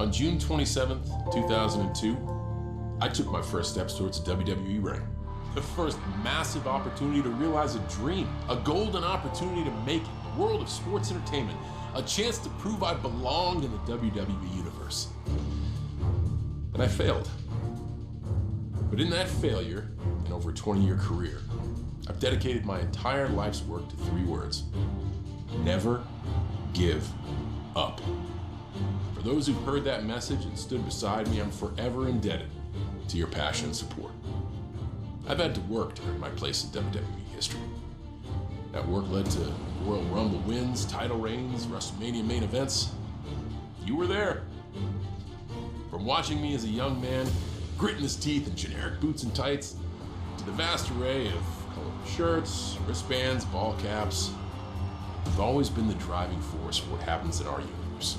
On June 27th, 2002, I took my first steps towards a WWE ring. The first massive opportunity to realize a dream, a golden opportunity to make it, the world of sports entertainment, a chance to prove I belonged in the WWE universe. And I failed. But in that failure, and over a 20-year career, I've dedicated my entire life's work to 3 words: never give up. For those who've heard that message and stood beside me, I'm forever indebted to your passion and support. I've had to work to earn my place in WWE history. That work led to Royal Rumble wins, title reigns, WrestleMania main events. You were there. From watching me as a young man, gritting his teeth in generic boots and tights, to the vast array of colorful shirts, wristbands, ball caps, I've always been the driving force for what happens in our universe.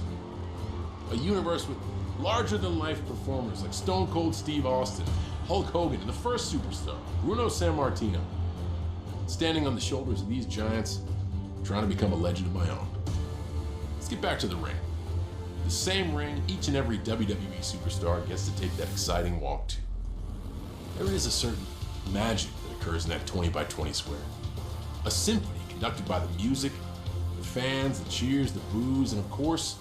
A universe with larger-than-life performers like Stone Cold Steve Austin, Hulk Hogan, and the first superstar, Bruno Sammartino. Standing on the shoulders of these giants, trying to become a legend of my own. Let's get back to the ring. The same ring each and every WWE superstar gets to take that exciting walk to. There is a certain magic that occurs in that 20x20 square. A symphony conducted by the music, the fans, the cheers, the boos, and of course,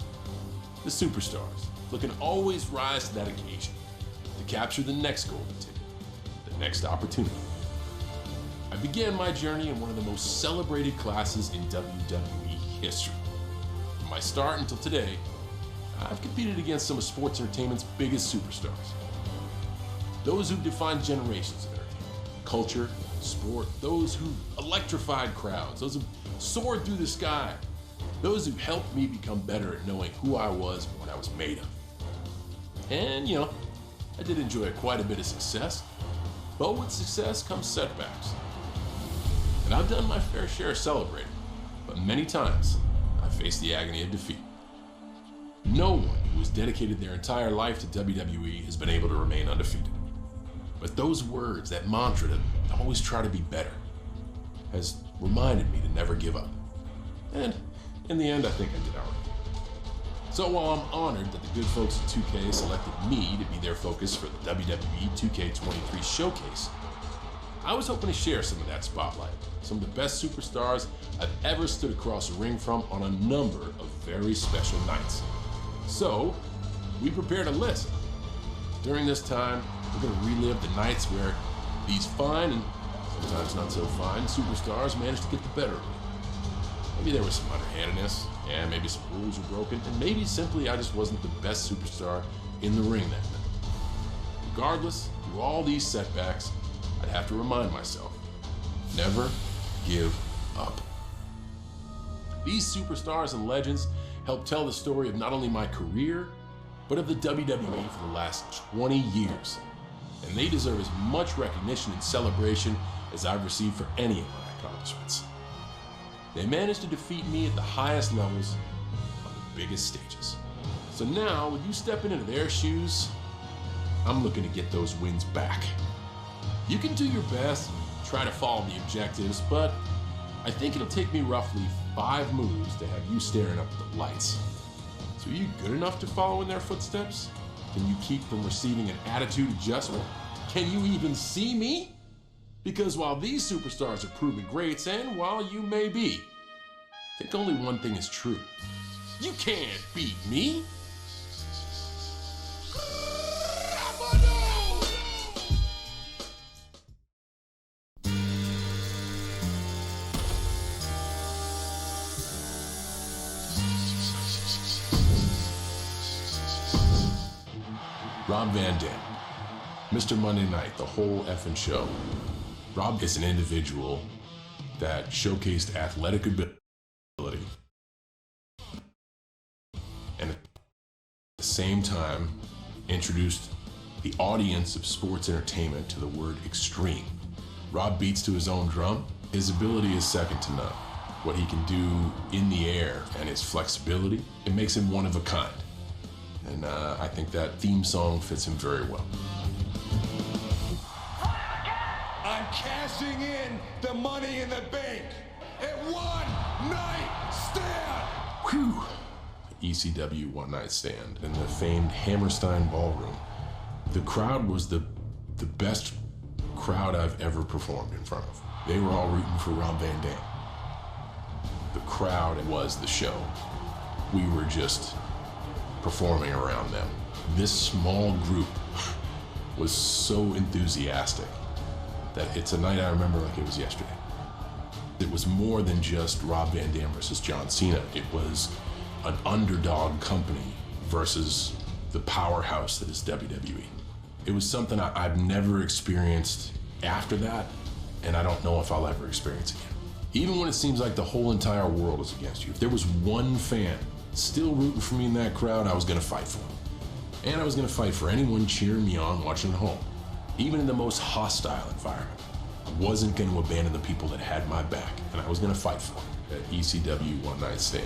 the superstars, looking to always rise to that occasion, to capture the next golden ticket, the next opportunity. I began my journey in one of the most celebrated classes in WWE history. From my start until today, I've competed against some of sports entertainment's biggest superstars. Those who defined generations of entertainment, culture, sport, those who electrified crowds, those who soared through the sky, those who helped me become better at knowing who I was and what I was made of. And, I did enjoy quite a bit of success, but with success comes setbacks. And I've done my fair share of celebrating, but many times I've faced the agony of defeat. No one who has dedicated their entire life to WWE has been able to remain undefeated. But those words, that mantra to always try to be better, has reminded me to never give up. And in the end, I think I did all right. So while I'm honored that the good folks at 2K selected me to be their focus for the WWE 2K23 Showcase, I was hoping to share some of that spotlight, some of the best superstars I've ever stood across a ring from on a number of very special nights. So, we prepared a list. During this time, we're going to relive the nights where these fine and sometimes not so fine superstars managed to get the better of me. Maybe there was some underhandedness, and maybe some rules were broken, and maybe simply I just wasn't the best superstar in the ring that night. Regardless, through all these setbacks, I'd have to remind myself, never give up. These superstars and legends help tell the story of not only my career, but of the WWE for the last 20 years. And they deserve as much recognition and celebration as I've received for any of my accomplishments. They managed to defeat me at the highest levels on the biggest stages. So now, with you stepping into their shoes, I'm looking to get those wins back. You can do your best and try to follow the objectives, but I think it'll take me roughly 5 moves to have you staring up at the lights. So are you good enough to follow in their footsteps? Can you keep from receiving an attitude adjustment? Can you even see me? Because while these superstars are proven greats, and while you may be, I think only one thing is true. You can't beat me. Rob Van Dam, Mr. Monday Night, the whole effing show. Rob is an individual that showcased athletic ability and at the same time introduced the audience of sports entertainment to the word extreme. Rob beats to his own drum. His ability is second to none. What he can do in the air and his flexibility, it makes him one of a kind. And I think that theme song fits him very well. I'm cashing in the Money in the Bank at one night stand. Whew. ECW One Night Stand in the famed Hammerstein Ballroom. The crowd was the best crowd I've ever performed in front of. They were all rooting for Rob Van Dam. The crowd was the show. We were just performing around them. This small group was so enthusiastic that it's a night I remember like it was yesterday. It was more than just Rob Van Dam versus John Cena. It was an underdog company versus the powerhouse that is WWE. It was something I've never experienced after that, and I don't know if I'll ever experience again. Even when it seems like the whole entire world is against you, if there was one fan still rooting for me in that crowd, I was gonna fight for him. And I was gonna fight for anyone cheering me on watching at home. Even in the most hostile environment, I wasn't gonna abandon the people that had my back, and I was gonna fight for them at ECW One Night Stand.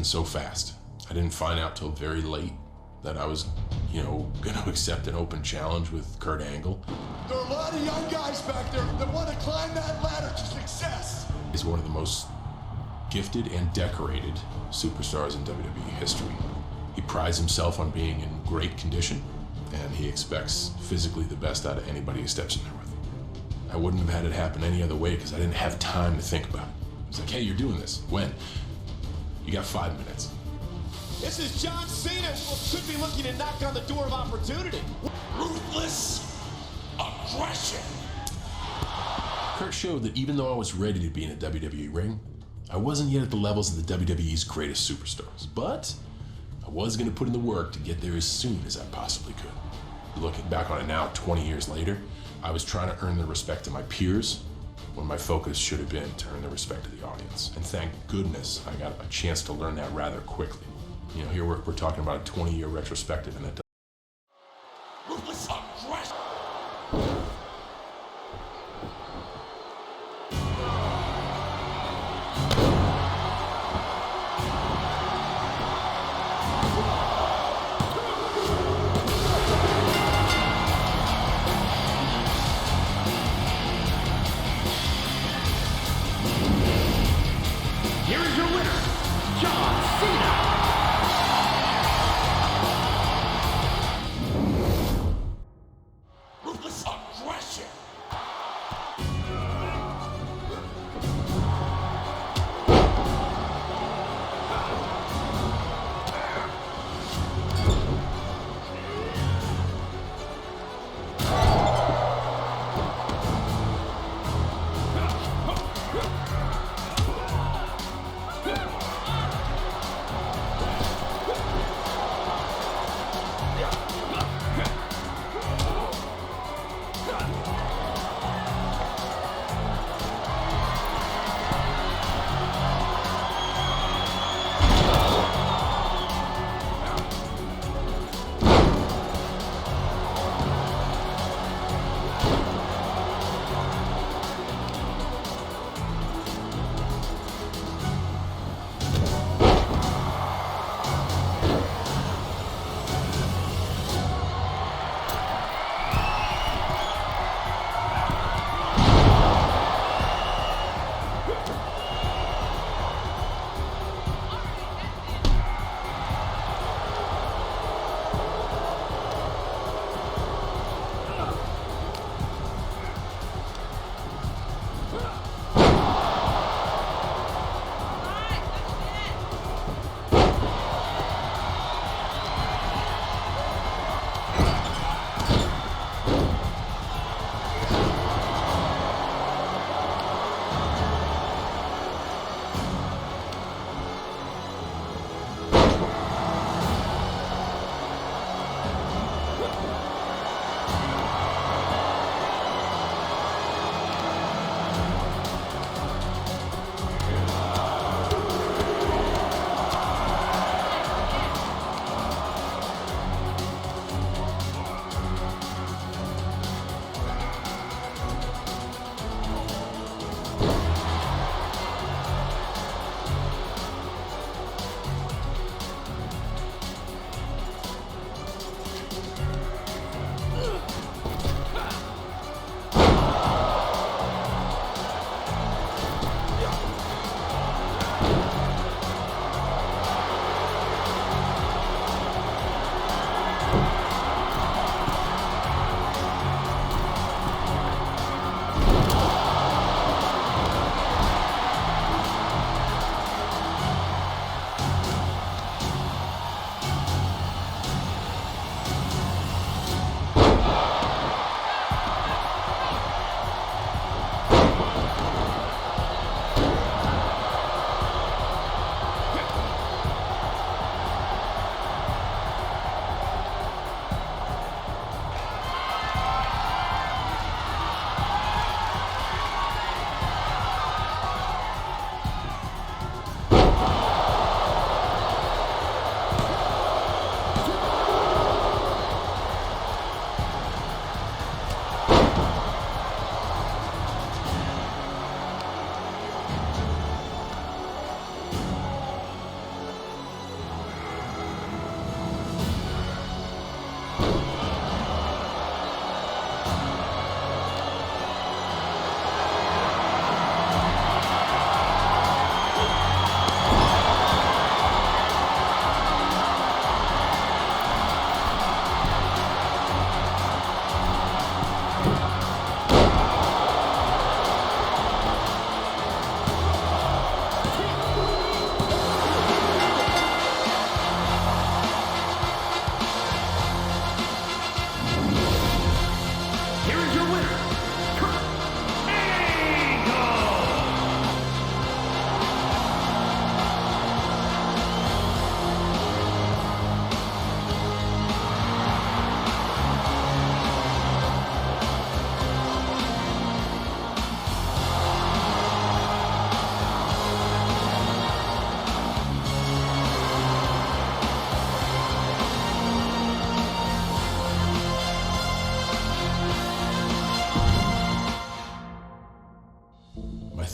happened so fast. I didn't find out till very late that I was, gonna accept an open challenge with Kurt Angle. There are a lot of young guys back there that want to climb that ladder to success. He's one of the most gifted and decorated superstars in WWE history. He prides himself on being in great condition, and he expects physically the best out of anybody he steps in there with. I wouldn't have had it happen any other way because I didn't have time to think about it. It was like, hey, you're doing this. When? You got 5 minutes. This is John Cena, who could be looking to knock on the door of opportunity. Ruthless aggression. Kurt showed that even though I was ready to be in a WWE ring, I wasn't yet at the levels of the WWE's greatest superstars. But I was going to put in the work to get there as soon as I possibly could. Looking back on it now, 20 years later, I was trying to earn the respect of my peers when my focus should have been to earn the respect of the audience. And thank goodness I got a chance to learn that rather quickly. Here we're talking about a 20-year retrospective, and it Ruthless aggression. Here is your winner, John Cena. Ruthless aggression.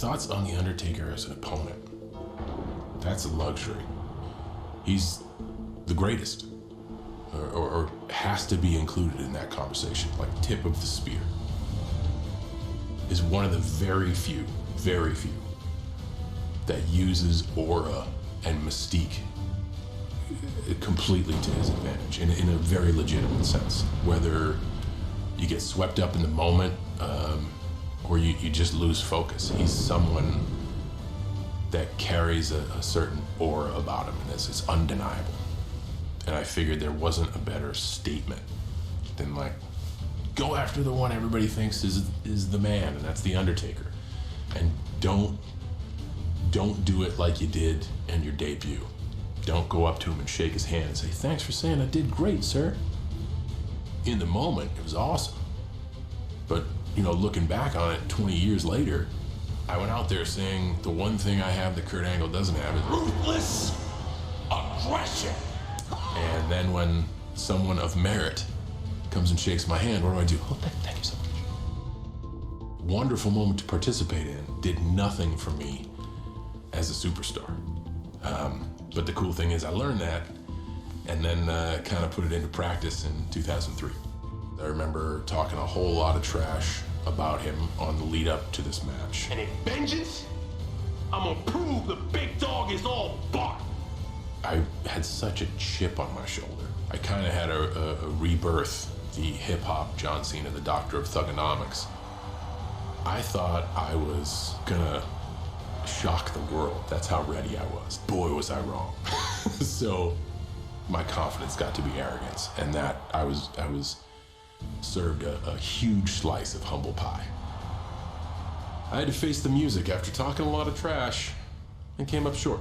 thoughts on The Undertaker as an opponent. That's a luxury. He's the greatest, or has to be included in that conversation, like tip of the spear. Is one of the very few that uses aura and mystique completely to his advantage in a very legitimate sense. Whether you get swept up in the moment or you just lose focus, he's someone that carries a certain aura about him, and it's undeniable. And I figured there wasn't a better statement than, like, go after the one everybody thinks is the man, and that's The Undertaker. And don't do it like you did in your debut. Don't go up to him and shake his hand and say, thanks for saying I did great, sir. In the moment, it was awesome. But, you know, looking back on it 20 years later, I went out there saying the one thing I have that Kurt Angle doesn't have is ruthless aggression. And then when someone of merit comes and shakes my hand, what do? Oh, thank you so much. Wonderful moment to participate in. Did nothing for me as a superstar. But the cool thing is I learned that and then kind of put it into practice in 2003. I remember talking a whole lot of trash about him on the lead up to this match. And in vengeance, I'm gonna prove the big dog is all bark. I had such a chip on my shoulder. I kind of had a rebirth, the hip-hop John Cena, the doctor of thugonomics. I thought I was gonna shock the world. That's how ready I was. Boy, was I wrong. So my confidence got to be arrogance, and that I was served a huge slice of humble pie. I had to face the music after talking a lot of trash and came up short.